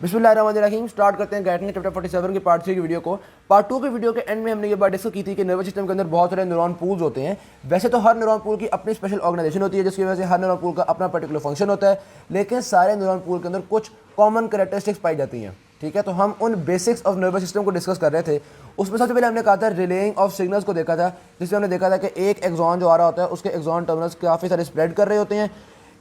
बिस्मिल्लाहिर्रहमानिर्रहीम। स्टार्ट करते हैं गैटनी चैप्टर 47 की पार्ट 3 की वीडियो को। पार्ट 2 की वीडियो के एंड में हमने ये बात डिस्कस की थी कि नर्वस सिस्टम के अंदर बहुत सारे न्यूरॉन पूल्स होते हैं। वैसे तो हर न्यूरॉन पूल की अपनी स्पेशल ऑर्गेनाइजेशन होती है, जिसकी वजह से हर न्यूरॉन पूल का अपना पर्टिकुलर फंक्शन होता है, लेकिन सारे न्यूरॉन पूल के अंदर कुछ कॉमन कैरेक्टरिस्टिक्स पाई जाती हैं। ठीक है, तो हम उन बेसिक्स ऑफ नर्वस सिस्टम को डिस्कस कर रहे थे। उसमें सबसे पहले हमने कहा था रिलेइंग ऑफ सिग्नल्स को देखा था, जिसमें हमने देखा था कि एक एक्सॉन जो आ रहा होता है उसके एक्सॉन टर्मिनल्स काफ़ी सारे स्प्रेड कर रहे होते हैं।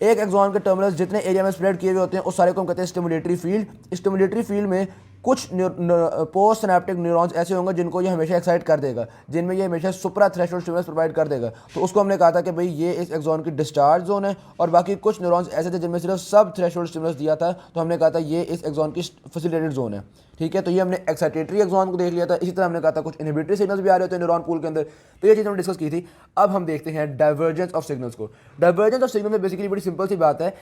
एक एक्सॉन के टर्मिनल्स जितने एरिया में स्प्रेड किए हुए होते हैं उस सारे को हम कहते हैं स्टिमुलेटरी फील्ड। स्टिमुलेटरी फील्ड में कुछ पोस्ट सिनेप्टिक न्यूरॉन्स ऐसे होंगे जिनको ये हमेशा एक्साइट कर देगा, जिनमें ये हमेशा सुप्रा थ्रेशोल्ड स्टिमुलस प्रोवाइड कर देगा। तो उसको हमने कहा था कि भाई ये इस एक्सॉन की डिस्चार्ज जोन है, और बाकी कुछ न्यूरॉन्स ऐसे थे जिनमें सिर्फ सब थ्रेशोल्ड स्टिमुलस दिया था, तो हमने कहा था ये इस एक्सॉन की फैसिलिटेटेड जोन है। ठीक है, तो ये हमने एक्साइटेटरी एक्सॉन को देख लिया था। इसी तरह हमने कहा था कुछ इनहिबिटरी सिग्नल्स भी आ रहे होते हैं न्यूरॉन पूल के अंदर, तो ये चीज़ हमने डिस्कस की थी। अब हम देखते हैं डाइवर्जेंस ऑफ सिग्नल्स को। डाइवर्जेंस ऑफ सिग्नल में बेसिकली बड़ी सिंपल सी बात है।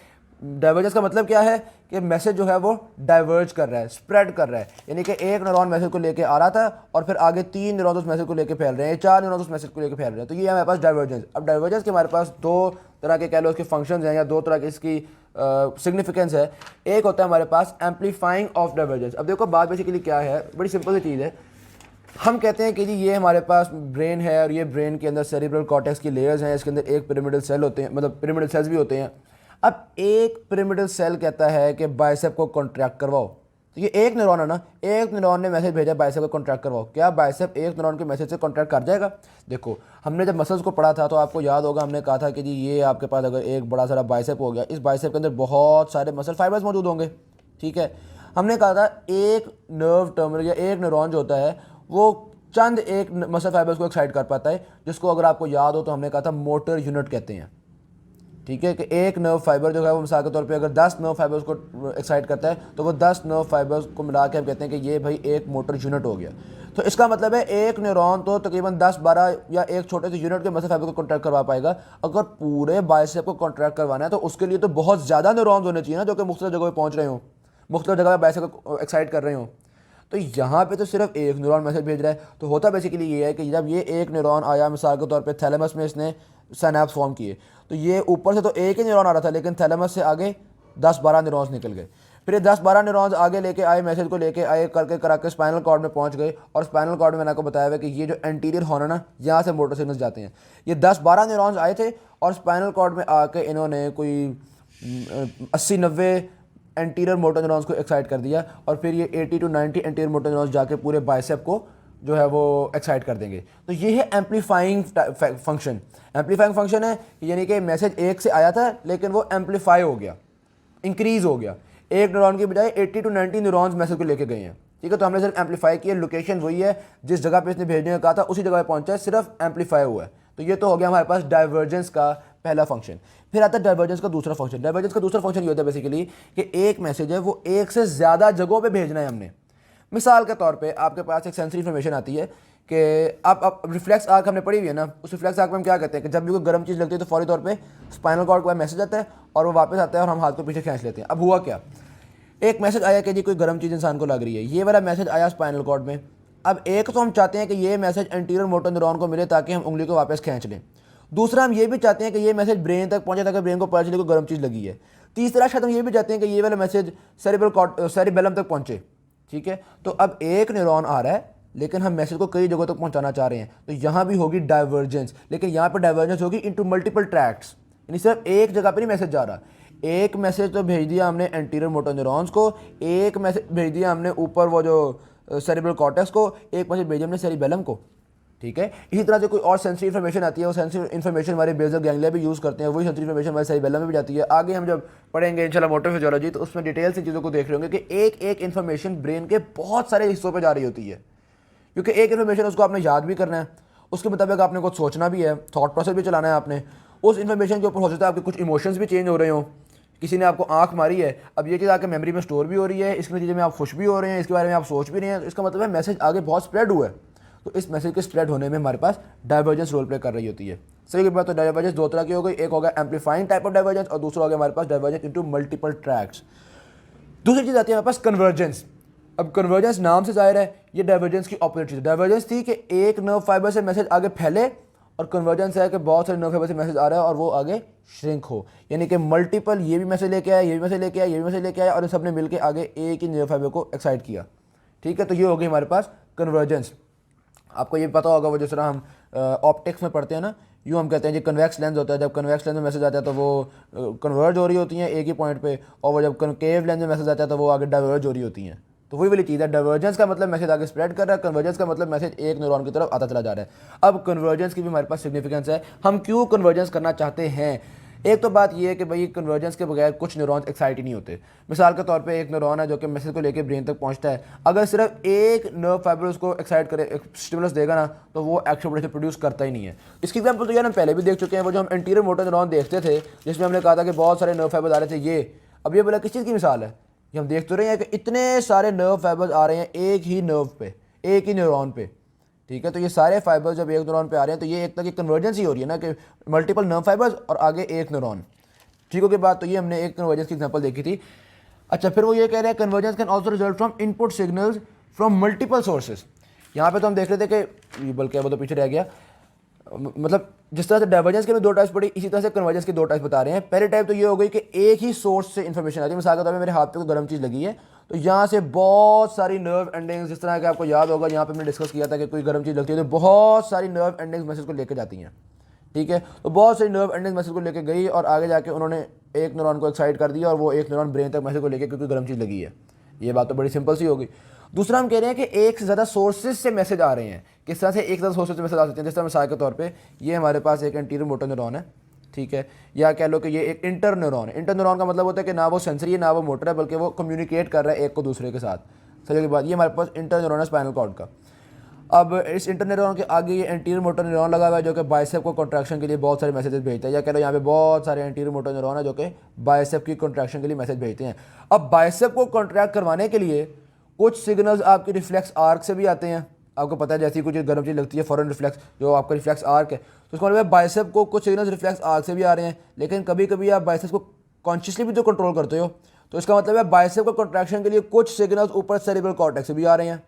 डाइवर्जेंस का मतलब क्या है कि मैसेज जो है वो डाइवर्ज कर रहा है, स्प्रेड कर रहा है, यानी कि एक न्यूरॉन मैसेज को लेके आ रहा था और फिर आगे 3 न्यूरॉन उस मैसेज को लेके फैल रहे हैं, 4 न्यूरॉन उस मैसेज को लेके फैल रहे हैं। तो ये हमारे पास डाइवर्जेंस। अब डाइवर्जेंस के हमारे पास दो तरह के कह लो उसके फंक्शंस हैं, या दो तरह की इसकी सिग्निफिकेंस है। एक होता है हमारे पास एम्पलीफाइंग ऑफ डाइवर्जेंस। अब देखो बात बेसिकली क्या है, बड़ी सिंपल सी चीज़ है। हम कहते हैं कि जी ये हमारे पास ब्रेन है और ये ब्रेन के अंदर सेरिब्रल कॉर्टेक्स की लेयर्स हैं, इसके अंदर एक पिरामिडल सेल होते हैं, मतलब पिरामिडल सेल्स भी होते हैं। अब एक पिरामिडल सेल कहता है कि बाइसेप को कॉन्ट्रैक्ट करवाओ, तो ये एक न्यूरॉन है ना, एक न्यूरॉन ने मैसेज भेजा बाइसेप को कॉन्ट्रैक्ट करवाओ। क्या बाइसेप एक न्यूरॉन के मैसेज से कॉन्ट्रैक्ट कर जाएगा? देखो हमने जब मसल्स को पढ़ा था तो आपको याद होगा हमने कहा था कि जी ये आपके पास अगर एक बड़ा सारा बाइसेप हो गया, इस बाइसेप के अंदर बहुत सारे मसल फाइबर्स मौजूद होंगे। ठीक है, हमने कहा था एक नर्व टर्मिनल या एक न्यूरॉन जो होता है वो चंद एक मसल फाइबर्स को एक्साइट कर पाता है, जिसको अगर आपको याद हो तो हमने कहा था मोटर यूनिट कहते हैं। ठीक है, कि एक नर्व फाइबर जो है वो मिसाल के तौर पे अगर 10 नर्व फाइबर्स को एक्साइट करता है तो वो 10 नर्व फाइबर्स को मिला के हम कहते हैं कि ये भाई एक मोटर यूनिट हो गया। तो इसका मतलब है एक न्यूरॉन तो तकरीबन 10-12 या एक छोटे से यूनिट के मसल फाइबर को कॉन्ट्रैक्ट करवा पाएगा। अगर पूरे बाइसेप को कॉन्ट्रैक्ट करवाना है तो उसके लिए तो बहुत ज़्यादा न्यूरॉन्स होने चाहिए ना, जो कि मुख्तलिफ जगह पर पहुँच रहे हों, मुख्तलिफ जगह पर बाइसेप को एक्साइट कर रहे हों। तो यहाँ पे तो सिर्फ एक न्यूरॉन मैसेज भेज रहा है। तो होता बेसिकली ये है कि जब ये एक न्यूरॉन आया, मिसाल के तौर पे थैलेमस में इसने सिनैप्स फॉर्म किए, तो ये ऊपर से तो एक ही न्यूरॉन आ रहा था, लेकिन थैलेमस से आगे 10-12 न्यूरॉन्स निकल गए। फिर ये 10-12 न्यूरॉन्स आगे लेके आए, मैसेज को लेके आए, करके करा के स्पाइनल कॉर्ड में पहुँच गए। और स्पाइनल कॉर्ड में मैंने आपको बताया हुआ कि ये जो एंटीरियर हॉर्न है ना, यहाँ से मोटर सिग्नल्स जाते हैं। ये 10-12 न्यूरॉन्स आए थे और स्पाइनल कॉर्ड में आके इन्होंने कोई 80-90 एंटीरियर मोटर न्यूरॉन्स को एक्साइट कर दिया, और फिर ये 80-90 एंटीरियर मोटर न्यूरॉन्स जाके पूरे बाइसेप को जो है वो एक्साइट कर देंगे। तो ये है एम्पलीफाइंग फंक्शन। एम्पलीफाइंग फंक्शन है यानी कि मैसेज एक से आया था लेकिन वो एम्पलीफाई हो गया, इंक्रीज हो गया। एक न्यूरॉन की बजाय 80-90 न्यूरॉन्स मैसेज को लेके गए हैं। ठीक है, तो हमने सिर्फ एम्पलीफाई किया, लोकेशन वही है जिस जगह पे इसने भेजने का कहा था उसी जगह पे पहुंचा है, सिर्फ एम्पलीफाई हुआ है। तो ये तो हो गया हमारे पास डाइवर्जेंस का पहला फंक्शन। फिर आता है डाइवर्जेंस का दूसरा फंक्शन। डाइवर्जेंस का दूसरा फंक्शन ये होता है बेसिकली कि एक मैसेज है वो एक से ज़्यादा जगहों पे भेजना है हमने। मिसाल के तौर पे आपके पास एक सेंसरी इन्फॉर्मेशन आती है कि आप रिफ्लेक्स आर्क हमने पढ़ी हुई है ना, उस रिफ्लेक्स आर्क में हम क्या कहते हैं कि जब भी कोई गर्म चीज़ लगती है तो फौरी तौर पे स्पाइनल कॉर्ड को मैसेज आता है और वो वापस आता है और हम हाथ को पीछे खींच लेते हैं। अब हुआ क्या, एक मैसेज आया कि जी कोई गर्म चीज़ इंसान को लग रही है, ये वाला मैसेज आया स्पाइनल कॉर्ड में। अब एक तो हम चाहते हैं कि ये मैसेज एंटीरियर मोटर न्यूरॉन को मिले ताकि हम उंगली को वापस खींच लें। दूसरा हम ये भी चाहते हैं कि ये मैसेज ब्रेन तक पहुंचे ताकि ब्रेन को पता चले कोई गर्म चीज़ लगी है। तीसरा शायद हम ये भी चाहते हैं कि ये वाला मैसेज सेरिबेलम तक पहुंचे। ठीक है, तो अब एक न्यूरॉन आ रहा है लेकिन हम मैसेज को कई जगहों तक पहुंचाना चाह रहे हैं, तो यहाँ भी होगी डाइवर्जेंस। लेकिन यहाँ पर डाइवर्जेंस होगी इनटू मल्टीपल ट्रैक्ट्स, यानी सिर्फ एक जगह पर नहीं मैसेज जा रहा। एक मैसेज तो भेज दिया हमने एंटीरियर मोटर न्यूरॉन्स को, एक मैसेज भेज दिया हमने ऊपर वो जो सेरिब्रल कॉर्टेक्स को, एक मैसेज भेज दिया हमने सेरिबेलम को। ठीक है, इसी तरह से कोई और सेंसरी इन्फॉर्मेशन आती है, वो सेंसरी इन्फॉर्मेशन हमारे बेसल गैंग्लिया भी यूज़ करते हैं, वही सेंसरी इन्फॉर्मेशन हमारे सेरिबेलम में भी जाती है। आगे हम जब पढ़ेंगे इंशाल्लाह मोटर फिजियोलॉजी तो उसमें डिटेल से चीज़ों को देख रहे होंगे कि एक एक इन्फॉर्मेशन ब्रेन के बहुत सारे हिस्सों पर जा रही होती है, क्योंकि एक इन्फॉर्मेशन उसको आपने याद भी करना है, उसके मुताबिक आपने कुछ सोचना भी है, थॉट प्रोसेस भी चलाना है आपने। उस इन्फॉर्मेशन के ऊपर हो सकता है आपके कुछ इमोशंस भी चेंज हो रहे हो। किसी ने आपको आंख मारी है, अब ये चीज़ आके मेमोरी में स्टोर भी हो रही है, इसके नतीजे में आप खुश भी हो रहे हैं, इसके बारे में आप सोच भी रहे हैं, तो इसका मतलब है मैसेज आगे बहुत स्प्रेड हुआ है। तो इस मैसेज के स्प्रेड होने में हमारे पास डाइवर्जेंस रोल प्ले कर रही होती है। सही की बात, तो डाइवर्जेंस दो तरह की हो गई, एक होगा एम्पलीफाइंग टाइप ऑफ डाइवर्जेंस और दूसरा हो गया हमारे पास डाइवर्जेंस इनटू मल्टीपल ट्रैक्ट्स। दूसरी चीज़ आती है हमारे पास कन्वर्जेंस। अब कन्वर्जेंस नाम से जाहिर है ये डाइवर्जेंस की ऑपोजिट चीज़। डाइवर्जेंस थी कि एक नर्व फाइबर से मैसेज आगे फैले और कन्वर्जेंस है कि बहुत सारे नर्व फाइबर से मैसेज आ रहा है और वो आगे श्रिंक हो, यानी कि मल्टीपल ये भी मैसेज लेके आया, ये भी मैसेज लेके आया, ये भी मैसेज लेके आया और इन सब ने मिलकर आगे एक ही नर्व फाइबर को एक्साइट किया। ठीक है, तो ये हो गई हमारे पास कन्वर्जेंस। आपको ये पता होगा वो जिस तरह हम ऑप्टिक्स में पढ़ते हैं ना, यूँ हम कहते हैं जी कन्वेक्स लेंस होता है, जब कन्वेक्स लेंस में मैसेज आता है तो वो कन्वर्ज हो रही होती हैं एक ही पॉइंट पे, और वो जब कनकेव लेंस में मैसेज आता है तो वो आगे डाइवर्ज हो रही होती हैं। तो वही वाली चीज़ है, डाइवर्जेंस का मतलब मैसेज आगे स्प्रेड कर रहा है, कन्वर्जेंस का मतलब मैसेज एक न्यूरॉन की तरफ आता चला जा रहा है। अब कन्वर्जेंस की भी हमारे पास सिग्निफिकेंस है, हम क्यों कन्वर्जेंस करना चाहते हैं। एक तो बात यह है कि भाई कन्वर्जेंस के बगैर कुछ न्यूरॉन्स एक्साइट ही नहीं होते। मिसाल के तौर पे एक न्यूरॉन है जो कि मैसेज को लेकर ब्रेन तक पहुंचता है, अगर सिर्फ एक नर्व फाइबर उसको एक्साइट करे, स्टिमुलस देगा ना, तो वो एक्शन पोटेंशियल प्रोड्यूस करता ही नहीं है। इसकी एग्जांपल तो यार हम पहले भी देख चुके हैं, वो जो हम एंटीरियर मोटर न्यूरॉन देखते थे जिसमें हमने कहा था कि बहुत सारे नर्व फाइबर आ रहे थे, ये अब ये बोला किस चीज़ की मिसाल है, ये हम देख तो रहे हैं कि इतने सारे नर्व फाइबर्स आ रहे हैं एक ही नर्व पे, एक ही न्यूरॉन पे। ठीक है, तो ये सारे फाइबर्स जब एक न्यूरॉन पे आ रहे हैं तो ये एक तरह की कन्वर्जेंस ही हो रही है ना, कि मल्टीपल नर्व फाइबर्स और आगे एक न्यूरॉन। ठीक हो गई बात, तो ये हमने एक कन्वर्जेंस की एग्जांपल देखी थी। अच्छा, फिर वो ये कह रहे हैं convergence can also result from input signals from multiple sources. यहाँ पे तो हम देख रहे थे कि बल्कि वो तो पीछे रह गया, मतलब जिस तरह से डाइवर्जेंस के में दो टाइप्स पड़ी, इसी तरह से कन्वर्जेंस के दो टाइप्स बता रहे हैं। पहले टाइप तो ये हो गई कि एक ही सोर्स से इन्फॉर्मेशन आती है। मिसाल के तौर पे मेरे हाथ पे कोई गर्म चीज़ लगी है, तो यहाँ से बहुत सारी नर्व एंडिंग्स, जिस तरह के आपको याद होगा यहाँ पे हमने डिस्कस किया था कि कोई गर्म चीज़ लगती है तो बहुत सारी नर्व एंडिंग्स मैसेज को लेकर जाती हैं। ठीक है, तो बहुत सारी नर्व एंडिंग्स मैसेज को लेकर गई और आगे जाके उन्होंने एक न्यूरॉन को एक्साइट कर दिया और वो एक न्यूरॉन ब्रेन तक मैसेज को लेकर क्योंकि गर्म चीज़ लगी है। ये बात तो बड़ी सिंपल सी होगी। दूसरा हम कह रहे हैं कि एक से ज़्यादा सोर्सेज से मैसेज आ रहे हैं। किस तरह से एक से ज़्यादा सोर्सेज से मैसेज आ सकते हैं, जिस तरह मिसाल के तौर पे ये हमारे पास एक एंटीरियर मोटर न्यूरॉन है, ठीक है, या कह लो कि ये एक इंटर न्यूरॉन है। इंटर न्यूरॉन का मतलब होता है कि ना वो सेंसरी है ना वो मोटर है, बल्कि वो कम्युनिकेट कर रहा है एक को दूसरे के साथ। समझो की बात, ये हमारे पास इंटर न्यूरॉन है स्पाइनल कॉर्ड का। अब इस इंटर न्यूरॉन के आगे ये एंटीरियर मोटर न्यूरॉन लगा हुआ है जो कि बाइसेप को कॉन्ट्रैक्शन के लिए बहुत सारे मैसेजेस भेजता है, या कह लो यहाँ पे बहुत सारे एंटीरियर मोटर न्यूरॉन है जो कि बाइसेप की कॉन्ट्रैक्शन के लिए मैसेज भेजते हैं। अब बाइसेप को कॉन्ट्रैक्ट करवाने के लिए कुछ सिग्नल्स आपकी रिफ्लेक्स आर्क से भी आते हैं। आपको पता है जैसी कुछ गर्म चीज़ लगती है फॉरन रिफ्लेक्स, जो आपका रिफ्लेक्स आर्क है, तो उसका मतलब बाइसेप को कुछ सिग्नल्स रिफ्लेक्स आर्क से भी आ रहे हैं। लेकिन कभी कभी आप बाइसेप को कॉन्शियसली भी तो कंट्रोल करते हो, तो इसका मतलब है बाइसेप को कॉन्ट्रैक्शन के लिए कुछ सिग्नल्स ऊपर सेरिब्रल कॉर्टेक्स से भी आ रहे हैं,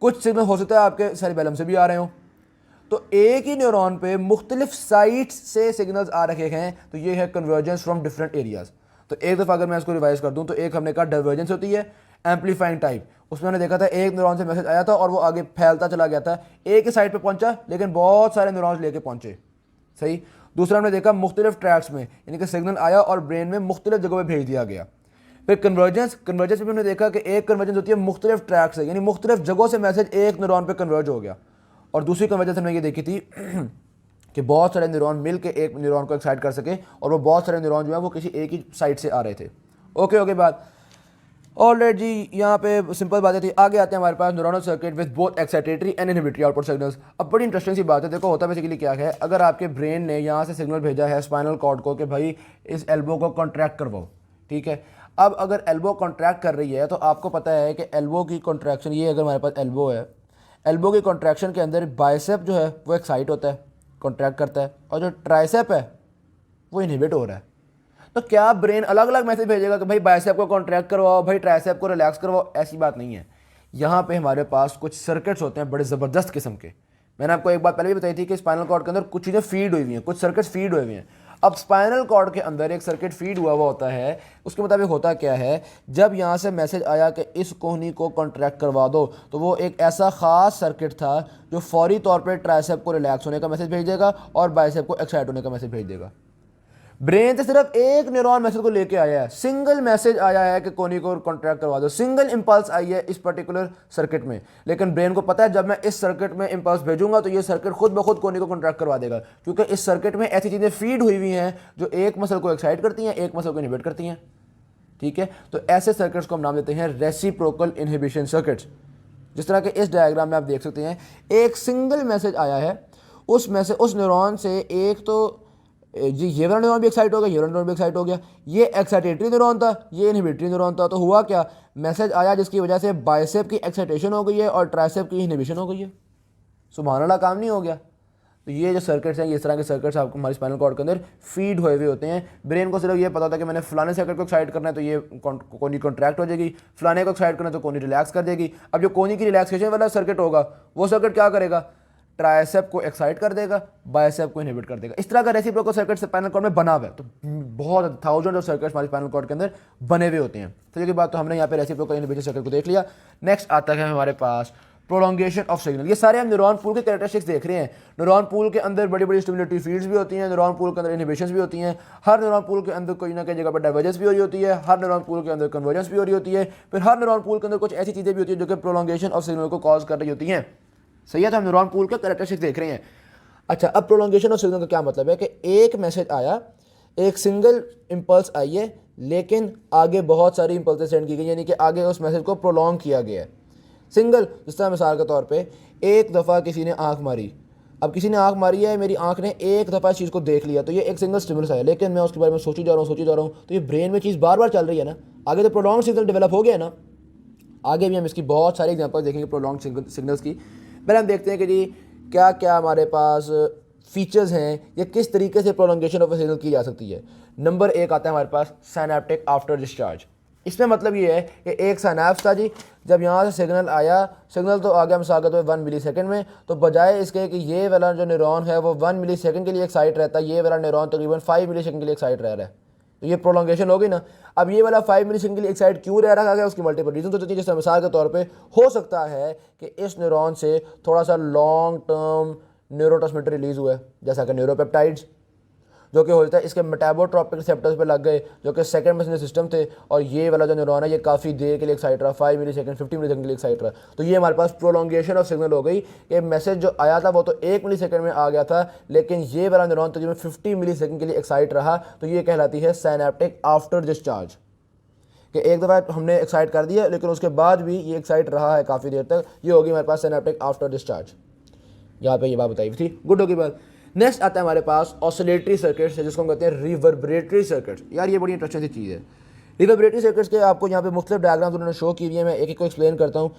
कुछ सिग्नल हो सकता है आपके सेरिबेलम से भी आ रहे हो। तो एक ही न्यूरॉन पे मुख्तलिफ साइट्स से सिग्नल्स आ रखे हैं, तो ये है कन्वर्जेंस फ्रॉम डिफरेंट एरियाज। तो एक दफ़ा अगर मैं इसको रिवाइज कर दूं तो एक हमने कहा डाइवर्जेंस होती है एम्पलीफाइंग टाइप, उसमें हमने देखा था एक न्यूरॉन से मैसेज आया था और वो आगे फैलता चला गया था, एक ही साइड पे पहुंचा लेकिन बहुत सारे न्यूरॉन्स लेके पहुंचे। सही। दूसरा हमने देखा मुख्तलिफ ट्रैक्स में, यानी कि सिग्नल आया और ब्रेन में मुख्तलिफ जगहों पर भेज दिया गया। फिर कन्वर्जेंस में भी हमने देखा कि एक कन्वर्जेंस होती है मुख्तलिफ ट्रैक से, यानी मुख्तलिफ जगहों से मैसेज एक न्यूरॉन पे कन्वर्ज हो गया। और दूसरी कन्वर्जेंस हमने ये देखी थी कि बहुत सारे न्यूरॉन मिल के एक न्यूरॉन को एक्साइट कर सके, और वो बहुत सारे न्यूरॉन जो है वो किसी एक ही साइड से आ रहे थे। ओके बात ऑलराइट जी, यहाँ पे सिंपल बातें थी। आगे आते हैं हमारे पास neuronal circuit with both excitatory and inhibitory output signals. अब बड़ी इंटरेस्टिंग सी बात है, देखो होता बेसिकली क्या है, अगर आपके ब्रेन ने यहाँ से सिग्नल भेजा है स्पाइनल कॉर्ड को कि भाई इस एल्बो को कॉन्ट्रैक्ट करवाओ, ठीक है। अब अगर एल्बो कॉन्ट्रैक्ट कर रही है तो आपको पता है कि एल्बो की कॉन्ट्रैक्शन, ये अगर हमारे पास एल्बो है, एल्बो की कॉन्ट्रैक्शन के अंदर बाइसेप जो है वो एक्साइट होता है, कॉन्ट्रैक्ट करता है, और जो ट्राइसेप है वो इनहिबिट हो रहा है। तो क्या ब्रेन अलग अलग मैसेज भेजेगा कि भाई बाइसेप को कॉन्ट्रैक्ट करवाओ, भाई ट्राइसेप को रिलैक्स करवाओ? ऐसी बात नहीं है। यहाँ पे हमारे पास कुछ सर्किट्स होते हैं बड़े ज़बरदस्त किस्म के। मैंने आपको एक बात पहले भी बताई थी कि स्पाइनल कॉर्ड के अंदर कुछ चीज़ें फीड हुई हुई हैं, कुछ सर्किट्स फीड हुए हुए हैं। अब स्पाइनल कॉर्ड के अंदर एक सर्किट फीड हुआ हुआ होता है, उसके मुताबिक होता क्या है, जब यहाँ से मैसेज आया कि इस कोहनी को कॉन्ट्रैक्ट करवा दो, तो वो एक ऐसा ख़ास सर्किट था जो फौरी तौर पर ट्राइसेप को रिलैक्स होने का मैसेज भेज देगा और बाइसेप को एक्साइट होने का मैसेज भेज देगा। ब्रेन से सिर्फ एक न्यूरॉन मैसेज को लेके आया है, सिंगल मैसेज आया है कि कोनी को कॉन्ट्रैक्ट करवा दो, सिंगल इंपल्स आई है इस पर्टिकुलर सर्किट में। लेकिन ब्रेन को पता है जब मैं इस सर्किट में इंपल्स भेजूंगा तो ये सर्किट खुद ब खुद कोनी को कॉन्ट्रैक्ट करवा देगा, क्योंकि इस सर्किट में ऐसी चीज़ें फीड हुई हुई हैं जो एक मसल को एक्साइट करती हैं, एक मसल को इनहिबिट करती हैं। ठीक है, तो ऐसे सर्किट्स को हम नाम देते हैं रेसिप्रोकल इनहिबिशन सर्किट्स। जिस तरह के इस डायग्राम में आप देख सकते हैं, एक सिंगल मैसेज आया है, उस न्यूरॉन से एक तो जी ये वाला न्यूरॉन भी एक्साइट हो गया, ये वाला न्यूरॉन भी एक्साइट हो गया, ये एक्साइटेटरी न्यूरॉन था, ये इनहिबिटरी न्यूरॉन था। तो हुआ क्या, मैसेज आया जिसकी वजह से बाइसेप की एक्साइटेशन हो गई है और ट्राइसेप की इनहिबिशन हो गई है। सुभान अल्लाह, काम नहीं हो गया। तो ये जो सर्किट्स हैं, इस तरह के सर्किट्स आपको हमारे स्पाइनल कॉर्ड के अंदर फीड हुए हुए होते हैं। ब्रेन को सिर्फ ये पता था कि मैंने फलाने सर्किट को एक्साइट करना है तो ये कोनी कॉन्ट्रैक्ट हो जाएगी, फलाने को एक्साइट करना है तो कोनी रिलैक्स कर देगी। अब जो कोनी की रिलैक्सेशन वाला सर्किट होगा वो सर्किट क्या करेगा, ट्राइसेप को एक्साइट कर देगा, बाइसेप को इनहिबिट कर देगा। इस तरह का रेसिप्रोकल सर्किट स्पाइनल कॉर्ड में बना हुआ है। तो बहुत थाउजेंड ऑफ सर्किट्स हमारे स्पाइनल कॉर्ड के अंदर बने हुए होते हैं। तो ये बात तो हमने यहाँ पे रेसिप्रोकल इनहिबिशन सर्किट को देख लिया। नेक्स्ट आता है हमारे पास प्रोलॉन्गेशन ऑफ सिग्नल। ये सारे हम न्यूरॉन पूल के कैरेक्टरिस्टिक्स देख रहे हैं। न्यूरॉन पूल के अंदर बड़ी बड़ी स्टिमुलेटरी फील्ड्स भी होती हैं, न्यूरॉन पूल के अंदर इनहिबिशंस भी होती हैं। हर न्यूरॉन पूल के अंदर कोई ना कोई जगह पर डाइवर्जेंस भी हो रही होती है, हर न्यूरॉन पूल के अंदर कन्वर्जेंस भी हो रही होती है, फिर हर न्यूरॉन पूल के अंदर कुछ ऐसी चीज़ें भी होती हैं जो कि प्रोलॉन्गेशन ऑफ सिग्नल को कॉज कर रही होती हैं। सही है, तो हम न्यूरॉन पूल के कैरेक्टरिस्टिक्स देख रहे हैं। अच्छा, अब प्रोलॉन्गेशन ऑफ सिग्नल का क्या मतलब है कि एक मैसेज आया, एक सिंगल इम्पल्स आई है, लेकिन आगे बहुत सारी इम्पल्सेस सेंड की गई, यानी कि आगे उस मैसेज को प्रोलॉन्ग किया गया है। सिंगल, जिस तरह मिसाल के तौर पे एक दफ़ा किसी ने आंख मारी, अब किसी ने आंख मारी है, मेरी आंख ने एक दफ़ा इस चीज़ को देख लिया, तो ये एक सिंगल स्टिमुलस है, लेकिन मैं उसके बारे में सोची जा रहा हूँ, तो ये ब्रेन में चीज़ बार बार चल रही है ना, आगे तो प्रोलॉन्ग सिग्नल डेवलप हो गया ना। आगे भी हम इसकी बहुत सारी एग्जांपल देखेंगे प्रोलॉन्ग सिग्नल्स की। पहले हम देखते हैं कि जी क्या क्या हमारे पास फीचर्स हैं या किस तरीके से प्रोलॉन्गेशन ऑफ सिग्नल की जा सकती है। नंबर एक आता है हमारे पास सिनैप्टिक आफ्टर डिस्चार्ज। इसमें मतलब ये है कि एक सिनैप्स था जी, जब यहाँ से सिग्नल आया, सिग्नल तो आ गया मिसाल के तौर पे 1 मिली सेकेंड में, तो बजाय इसके कि ये वाला जो न्यूरॉन है वो 1 मिली सेकेंड के लिए एक्साइट रहता है, ये वाला न्यूरॉन तकरीबन 5 मिली सेकेंड के लिए एक्साइट रह रहा है। तो ये प्रोलॉन्गेशन होगी ना। अब ये वाला 5 मिली सेकेंड के लिए एक्साइट क्यों रह रहा है, उसकी मल्टीपल रीजन होती है। जैसे मिसाल के तौर पे हो सकता है कि इस न्यूरॉन से थोड़ा सा लॉन्ग टर्म न्यूरोट्रांसमीटर रिलीज हुआ है, जैसा कि न्यूरोपेप्टाइड्स, जो कि होता है इसके मेटाबोट्रोपिक रिसेप्टर्स पे लग गए, जो कि सेकंड मैसेंजर सिस्टम थे, और ये वाला जो न्यूरॉन है ये काफ़ी देर के लिए एक्साइट रहा, 5 मिली सेकंड 50 मिली सेकंड के लिए एक्साइट रहा। तो ये हमारे पास प्रोलॉन्गेशन ऑफ सिग्नल हो गई कि मैसेज जो आया था वो तो 1 मिली सेकंड में आ गया था, लेकिन ये वाला न्यूरॉन तकरीबन 50 मिली सेकंड के लिए एक्साइट रहा। तो ये कहलाती है सिनैप्टिक आफ्टर डिस्चार्ज, कि एक दफ़ा हमने एक्साइट कर दिया लेकिन उसके बाद भी ये एक्साइट रहा है काफ़ी देर तक। ये होगी हमारे पास सिनैप्टिक आफ्टर डिस्चार्ज। यहाँ पे ये बात बताई थी, गुड होगी बात। नेक्स्ट आता है हमारे पास ऑसिलेटरी सर्किट्स, जिसको हम कहते हैं रिवर्बरेटरी सर्किट्स। यार ये बड़ी इंटरेस्टिंग सी चीज़ है। रिवर्बरेटरी सर्किट्स के आपको यहाँ पे मुख्तलिफ डायग्राम्स उन्होंने शो की हुई है, मैं एक एक को एक्सप्लेन करता हूँ।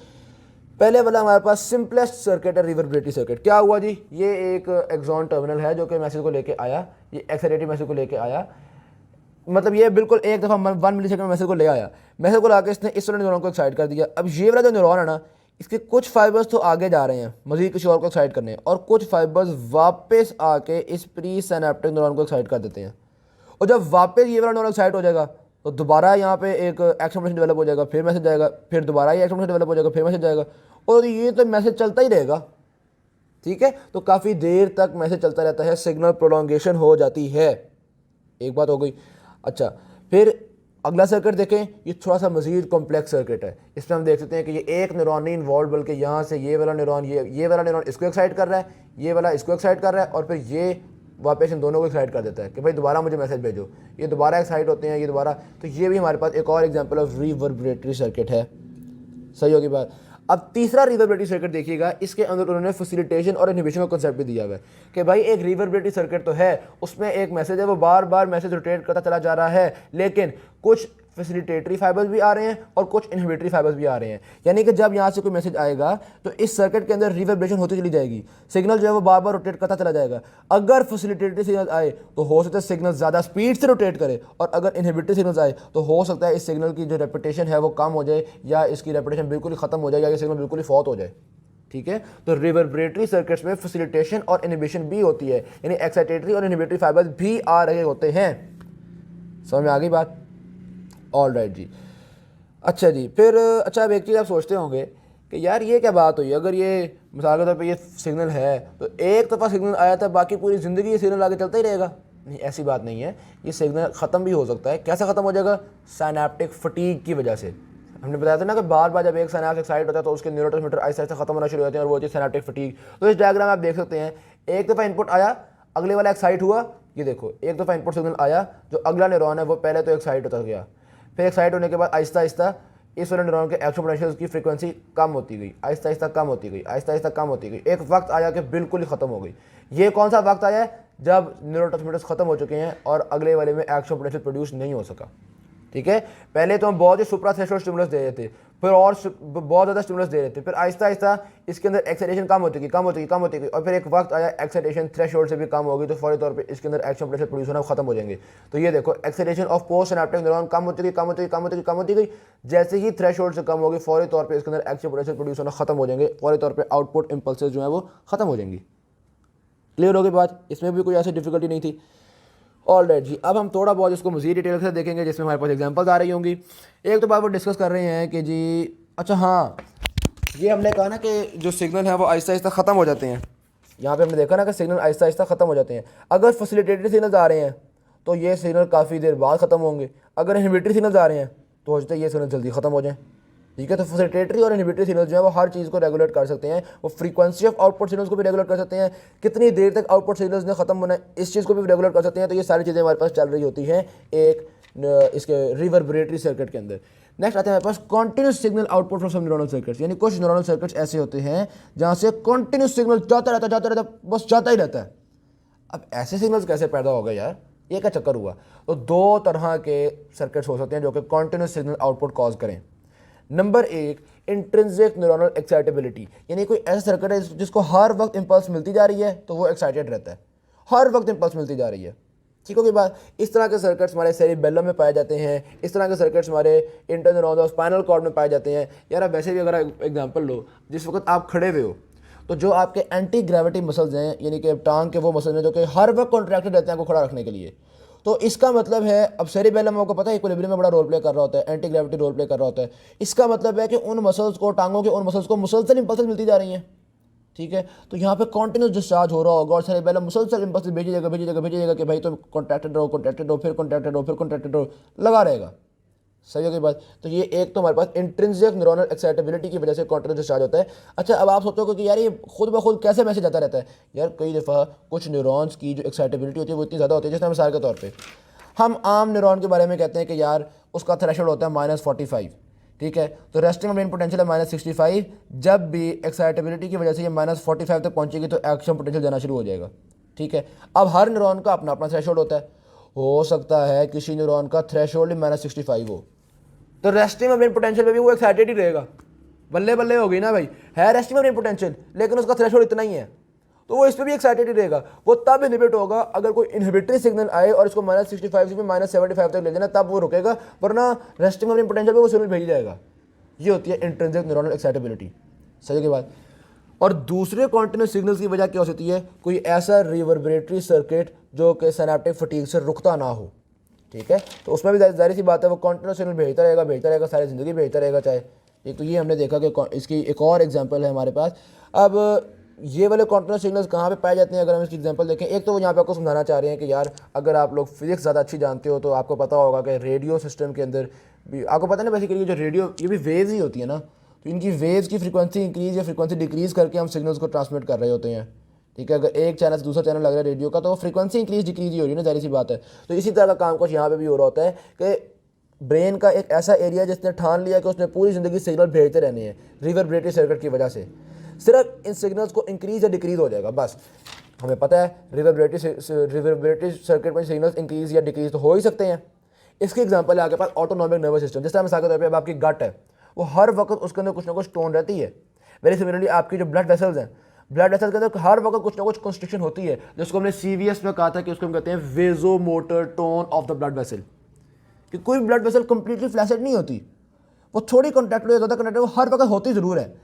पहले वाला हमारे पास सिंपलेस्ट सर्किट है रिवर्बरेटरी सर्किट। क्या हुआ जी, ये एक एक्सॉन टर्मिनल है जो कि मैसेज को लेके आया, ये एक्साइटेटिव मैसेज को लेके आया, मतलब ये बिल्कुल एक दफ़ा 1 मिली सेकंड मैसेज को ले आया, मैसेज को लाके इसने इस वाले न्यूरॉन को एक्साइट कर दिया। अब ये वाला जो न्यूरॉन है ना, इसके कुछ फाइबर्स तो आगे जा रहे हैं मजीद किसी और को एक्साइट करने, और कुछ फाइबर्स वापस आके इस प्री सिनैप्टिक न्यूरॉन को एक्साइट कर देते हैं। और जब वापस ये वाला न्यूरॉन एक्साइट हो जाएगा तो दोबारा यहाँ पे एक एक्शन पोटेंशियल डेवलप हो जाएगा, फिर मैसेज जाएगा, फिर दोबारा ये एक्शन पोटेंशियल डेवलप हो जाएगा, फिर मैसेज जाएगा, और ये तो मैसेज चलता ही रहेगा। ठीक है, तो काफ़ी देर तक मैसेज चलता रहता है, सिग्नल प्रोलॉन्गेशन हो जाती है। एक बात हो गई। अच्छा, फिर अगला सर्किट देखें, ये थोड़ा सा मजीद कॉम्प्लेक्स सर्किट है। इसमें हम देख सकते हैं कि ये एक न्यूरॉन नहीं इन्वॉल्व, बल्कि यहाँ से ये वाला न्यूरॉन ये वाला न्यूरॉन इसको एक्साइट कर रहा है, ये वाला इसको एक्साइट कर रहा है, और फिर ये वापस इन दोनों को एक्साइट कर देता है कि भाई दोबारा मुझे मैसेज भेजो। ये दोबारा एक्साइट होते हैं, ये दोबारा। तो ये भी हमारे पास एक और एग्जाम्पल ऑफ रिवर्बरेटरी सर्किट है। सही होगी बात। अब तीसरा रिवर्बरेटरी सर्किट देखिएगा, इसके अंदर उन्होंने फैसिलिटेशन और इनहिबिशन का कांसेप्ट भी दिया हुआ है कि भाई एक रिवर्बरेटरी सर्किट तो है, उसमें एक मैसेज है, वो बार बार मैसेज रोटेट करता चला जा रहा है, लेकिन कुछ फैसिलिटेटरी फाइबर्स भी आ रहे हैं और कुछ इनहिबिटरी फाइबर्स भी आ रहे हैं। यानी कि जब यहाँ से कोई मैसेज आएगा तो इस सर्किट के अंदर रिवर्बरेशन होती चली जाएगी, सिग्नल जो है वो बार बार रोटेट करता चला जाएगा। अगर फैसिलिटेटरी सिग्नल आए तो हो सकता है सिग्नल ज़्यादा स्पीड से रोटेट करे, और अगर इनहिबिटरी सिग्नल्स आए तो हो सकता है इस सिग्नल की जो रेपिटेशन है वो कम हो जाए, या इसकी रेपिटेशन बिल्कुल ही ख़त्म हो जाए, या ये सिग्नल बिल्कुल ही फौत हो जाए। ठीक है, तो रिवर्बरेटरी सर्किट्स में फैसिलिटेशन और इनहिबिशन भी होती है, यानी एक्साइटेटरी और इनहिबिटरी फाइबर्स भी आ रहे होते हैं। समझ में आ गई बात? ऑल राइट जी। अच्छा जी, फिर अच्छा अब एक चीज़ आप सोचते होंगे कि यार ये क्या बात हुई, अगर ये मिसाल के तौर पे ये सिग्नल है तो एक दफ़ा सिग्नल आया था, बाकी पूरी ज़िंदगी ये सिग्नल आगे चलता ही रहेगा? नहीं, ऐसी बात नहीं है। ये सिग्नल ख़त्म भी हो सकता है। कैसे ख़त्म हो जाएगा? सिनैप्टिक फटीग की वजह से। हमने बताया था ना कि बार बार जब एक सिनैप्स एक्साइट होता है तो उसके न्यूरोट्रांसमीटर आहिस्ता आहिस्ता खत्म होना शुरू होते हैं, और वो चीज़ सिनैप्टिक फटीग। तो इस डायग्राम में आप देख सकते हैं, एक दफ़ा इनपुट आया, अगले वाला एक्साइट हुआ। ये देखो, एक दफ़ा इनपुट सिग्नल आया, जो अगला न्यूरॉन है वो पहले तो एक्साइट होता गया, फिर एक्साइट होने के बाद आहिस्ता आहिस्ता इस वाले न्यूरॉन के एक्शन पोटेंशियल की फ्रीक्वेंसी कम होती गई, आहिस्ता आहिस्ता कम होती गई, आहिस्ता आहिस्ता कम होती गई। एक वक्त आया कि बिल्कुल ही ख़त्म हो गई। ये कौन सा वक्त आया है? जब न्यूरोट्रांसमीटर्स ख़त्म हो चुके हैं और अगले वाले में एक्शन पोटेंशियल प्रोड्यूस नहीं हो सका। ठीक है, पहले तो हम बहुत ही सुप्रा थ्रेशोल्ड स्टिमुलस दे रहे थे, फिर और बहुत ज़्यादा स्टिमुलस दे रहे थे, फिर आहिस्ता आहिस्ता इसके अंदर एक्साइटेशन कम होती गई और फिर एक वक्त आया एक्साइटेशन थ्रेशोल्ड से भी कम होगी, तो फौरी तौर पे इसके अंदर एक्शन पोटेंशियल प्रोड्यूस होना खत्म हो जाएंगे। तो ये देखो excitation of post synaptic neuron कम होती गई, जैसे ही थ्रेशोल्ड से कम होगी फौरी तौर पर इसके अंदर एक्शन पोटेंशियल प्रोड्यूस होना खत्म हो जाएंगे, फौरी तौर पर आउटपुट इंपल्सेस जो है वो खत्म हो जाएंगी। क्लियर हो गई बात, इसमें भी कोई ऐसी डिफिकल्टी नहीं थी। ऑल राइट जी, अब हम थोड़ा बहुत इसको मज़ीद डिटेल से देखेंगे जिसमें हमारे पास एग्जांपल्स आ रही होंगी। एक तो बात वो डिस्कस कर रहे हैं कि जी अच्छा हाँ, ये हमने कहा ना कि जो सिग्नल है वो आहिस्ता आहिस्ता ख़त्म हो जाते हैं। यहाँ पे हमने देखा ना कि सिग्नल आहिस्ता आहिस्ता ख़त्म हो जाते हैं। अगर फैसिलिटेटरी सिग्नल्स आ रहे हैं तो ये सिग्नल काफ़ी देर बाद ख़त्म होंगे, अगर इनहिबिटरी सिग्नल्स आ रहे हैं तो हो सकता है ये सिग्नल जल्दी ख़त्म हो जाए। ठीक है, तो फैसिलिटेटरी और इनहिबिटरी सिग्नल्स जो है वो हर चीज़ को रेगुलेट कर सकते हैं, वो फ्रीक्वेंसी ऑफ आउटपुट सिग्नल्स को भी रेगुलेट कर सकते हैं, कितनी देर तक आउटपुट सिग्नल्स ने ख़त्म होना है इस चीज़ को भी रेगुलेट कर सकते हैं। तो ये सारी चीज़ें हमारे पास चल रही होती हैं एक इसके रिवर्बरेटरी सर्किट के अंदर। नेक्स्ट आते हैं हमारे पास continuous signal output from some neuronal circuits, यानी कुछ न्यूरॉनल सर्किट्स ऐसे होते हैं जहाँ से कॉन्टिन्यूस सिग्नल जाता रहता बस जाता ही रहता है। अब ऐसे सिग्नल्स कैसे पैदा हो गए यार, ये क्या चक्कर हुआ? तो दो तरह के सर्किट्स हो सकते हैं जो कि कॉन्टिन्यूस सिग्नल आउटपुट कॉज करें। नंबर एक, इंट्रिंसिक न्यूरॉनल एक्साइटेबिलिटी, यानी कोई ऐसा सर्किट है जिसको हर वक्त इंपल्स मिलती जा रही है तो वो एक्साइटेड रहता है, हर वक्त इंपल्स मिलती जा रही है। ठीक होगी बात। इस तरह के सर्किट्स हमारे सेरिबेलम में पाए जाते हैं, इस तरह के सर्किट्स हमारे इंटरन्यूरॉन्स और स्पाइनल कॉर्ड में पाए जाते हैं। यार आप वैसे भी अगर एग्जांपल लो, जिस वक्त आप खड़े हुए हो तो जो आपके एंटी ग्रेविटी मसल्स हैं, यानी कि टांग के वो मसल्स हैं जो कि हर वक्त कॉन्ट्रैक्टेड रहते हैं आपको खड़ा रखने के लिए, तो इसका मतलब है अब सेरिबेलम आपको पता है इक्विलिब्रियम में बड़ा रोल प्ले कर रहा होता है, एंटी ग्रेविटी रोल प्ले कर रहा होता है। इसका मतलब है कि उन मसल्स को, टांगों के उन मसल्स को मुसलसल इंपल्सेस मिलती जा रही हैं। ठीक है, तो यहाँ पे कॉन्टिन्यूस डिस्चार्ज हो रहा होगा और सेरिबेलम मुसलसल इंपल्सेस भेजिएगा कि भाई तुम कॉन्ट्रैक्टेड रहो, फिर कॉन्ट्रैक्टेड रहो, लगा रहेगा। सही होगी बात। तो ये एक तो हमारे पास इंट्रिंसिक न्यूरॉनल एक्साइटेबिलिटी की वजह से कॉन्टिन्यूस डिस्चार्ज होता है। अच्छा, अब आप सोचोगे कि यार ये खुद ब खुद कैसे मैसेज आता रहता है? यार कई दफ़ा कुछ न्यूरॉन्स की जो एक्साइटेबिलिटी होती है वो इतनी ज़्यादा होती है, जैसे मिसाल के तौर पे हम आम न्यूरॉन के बारे में कहते हैं कि यार उसका थ्रेशोल्ड होता है -45। ठीक है, तो रेस्टिंग मेम्ब्रेन पोटेंशियल है -65। जब भी एक्साइटेबिलिटी की वजह से ये -45 तक पहुंचेगी तो एक्शन पोटेंशियल जाना शुरू हो जाएगा। ठीक है, अब हर न्यूरॉन का अपना अपना थ्रेशोल्ड होता है, हो सकता है किसी न्यूरॉन का थ्रेशोल्ड -65 हो, तो रेस्टिंग मेम्ब्रेन पोटेंशियल में भी वो एक्साइटेड ही रहेगा। बल्ले बल्ले हो गई ना भाई, है रेस्टिंग मेम्ब्रेन पोटेंशियल लेकिन उसका थ्रेशोल्ड इतना ही है, तो वो इस पर भी एक्साइटेड ही रहेगा। वो तब इनहिबिट होगा अगर कोई इनहिबिटरी सिग्नल आए और इसको -65 से भी -75 तक ले जाना, तब वो रुकेगा, वरना रेस्टिंग मेम्ब्रेन पोटेंशियल पे वो सिग्नल भेज जाएगा। ये होती है इंट्रिंसिक न्यूरॉनल एक्साइटेबिलिटी। सही के बाद, और दूसरे कॉन्टिन्यूस सिग्नल्स की वजह क्या हो सकती है? कोई ऐसा रिवर्बरेटरी सर्किट जो कि सिनेप्टिक फटीग से रुकता ना हो। ठीक है, तो उसमें भी जाहिर सी बात है वो कॉन्टिन्यूस सिग्नल भेजता रहेगा, सारी ज़िंदगी भेजता रहेगा चाहे। एक तो ये हमने देखा कि इसकी एक और एग्जांपल है हमारे पास। अब ये वाले कॉन्टिन्यूस सिग्नल्स कहाँ पे पाए जाते हैं अगर हम इसकी एग्जांपल देखें, एक तो वो यहाँ पे आपको समझाना चाह रहे हैं कि यार अगर आप लोग फिजिक्स ज़्यादा अच्छी जानते हो तो आपको पता होगा कि रेडियो सिस्टम के अंदर भी आपको पता है ना बेसिकली जो रेडियो ये भी वेव्स ही होती है ना, तो इनकी वेव्स की फ्रीक्वेंसी इंक्रीज़ या फ्रीक्वेंसी डिक्रीज़ करके हम सिग्नल्स को ट्रांसमिट कर रहे होते हैं। ठीक है, अगर एक चैनल से दूसरा चैनल लग रहा है रेडियो का तो फ्रीक्वेंसी इंक्रीज डिक्रीज ही हो रही है ना, जाहिर सी बात है। तो इसी तरह का काम कुछ यहाँ पे भी हो रहा होता है कि ब्रेन का एक ऐसा एरिया जिसने ठान लिया कि उसने पूरी ज़िंदगी सिग्नल भेजते रहने हैं रिवर्बरेटरी सर्किट की वजह से, सिर्फ इन सिग्नल्स को इंक्रीज या डिक्रीज हो जाएगा बस। हमें पता है रिवर्बरेटरी सर्किट में सिग्नल्स इंक्रीज या डिक्रीज तो हो ही सकते हैं। इसकी एग्जांपल है आपके पास ऑटोनॉमिक नर्वस सिस्टम। जिस तरह मिसाल के तौर पर अब आपकी गट है, वो हर वक्त उसके अंदर कुछ ना कुछ टोन रहती है। वेरी सिमिलरली आपकी जो ब्लड वेसल्स हैं, ब्लड वेसल के अंदर हर वक्त कुछ ना कुछ कंस्ट्रिक्शन होती है, जिसको हमने CVS में कहा था कि उसको हम कहते हैं vasomotor tone of the blood vessel. कि कोई ब्लड वेसल कंप्लीटली फ्लैसिड नहीं होती, वो थोड़ी कॉन्ट्रैक्टेड या ज़्यादा कॉन्ट्रैक्टेड वो हर वक्त होती ज़रूर है।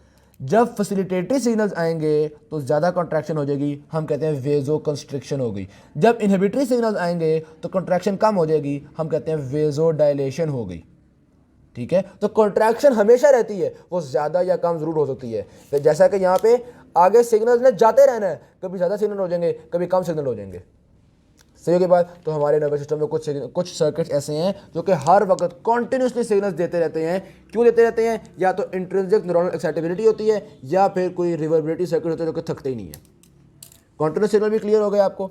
जब फैसिलिटेटरी सिग्नल्स आएंगे तो ज़्यादा कॉन्ट्रैक्शन हो जाएगी, हम कहते हैं वेजो कंस्ट्रिक्शन हो गई। जब इनहिबिटरी सिग्नल्स आएंगे तो कॉन्ट्रैक्शन कम हो जाएगी, हम कहते हैं वेजो डायलेशन हो गई। ठीक है, तो कॉन्ट्रैक्शन हमेशा रहती है, वो ज़्यादा या कम ज़रूर हो सकती है। तो जैसा कि यहाँ पे आगे सिग्नल्स ने जाते रहना है, कभी ज़्यादा सिग्नल हो जाएंगे, कभी कम सिग्नल हो जाएंगे। सही के बाद, तो हमारे नर्वस सिस्टम में कुछ सर्किट्स ऐसे हैं जो कि हर वक्त कॉन्टिन्यूसली सिग्नल्स देते रहते हैं। क्यों देते रहते हैं? या तो इंट्रिंसिक न्यूरॉनल एक्साइटेबिलिटी होती है या फिर कोई रिवर्बरेटरी सर्किट होता है जो कि थकते ही नहीं है। कॉन्टिन्यूस सिग्नल भी क्लियर हो गया आपको।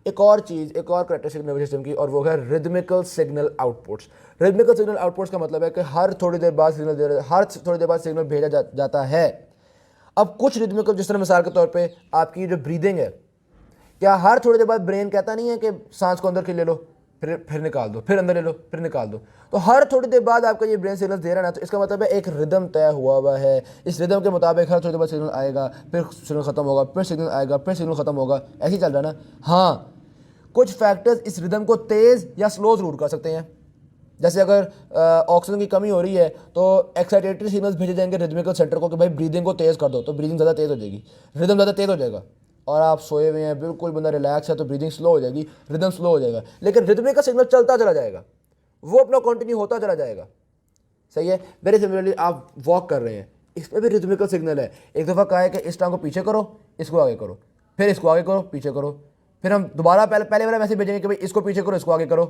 एक और चीज़, एक और करैक्टरिस्टिक नर्वस सिस्टम की, और वो है rhythmical signal outputs. Rhythmical signal outputs का मतलब है कि हर थोड़ी देर बाद सिग्नल भेजा जाता है। अब कुछ रिदमिकल, जिस तरह मिसाल के तौर पे आपकी जो ब्रीदिंग है, क्या हर थोड़ी देर बाद ब्रेन कहता नहीं है कि सांस को अंदर के ले लो? फिर निकाल दो, फिर अंदर ले लो, फिर निकाल दो। तो हर थोड़ी देर बाद आपका ये ब्रेन सिग्नल दे रहा है ना, तो इसका मतलब है एक रिदम तय हुआ हुआ है। इस रिदम के मुताबिक हर थोड़ी देर बाद सिग्नल आएगा, फिर सिग्नल खत्म होगा, फिर सिग्नल आएगा, फिर सिग्नल खत्म होगा, ऐसे ही चल रहा है ना। हाँ, कुछ फैक्टर्स इस रिदम को तेज़ या स्लो ज़रूर कर सकते हैं। जैसे अगर ऑक्सीजन की कमी हो रही है तो एक्साइटेटरी सिग्नल्स भेजे जाएंगे रिदमिकल सेंटर को कि भाई ब्रीदिंग को तेज़ कर दो, तो ब्रीदिंग ज़्यादा तेज़ हो जाएगी, रिदम ज़्यादा तेज़ हो जाएगा। और आप सोए हुए हैं, बिल्कुल बंदा रिलैक्स है, तो ब्रीदिंग स्लो हो जाएगी, रिदम स्लो हो जाएगा। लेकिन रिदमिकल सिग्नल चलता चला जाएगा, वो अपना कंटिन्यू होता चला जाएगा। सही है। वेरी सिमिलरली आप वॉक कर रहे हैं, इसमें भी रिदमिकल सिग्नल है। एक दफ़ा कहा है कि इस टांग को पीछे करो, इसको आगे करो, फिर इसको आगे करो, पीछे करो, फिर हम दोबारा पहले वाला मैसेज भेजेंगे कि भाई इसको पीछे करो, इसको आगे करो।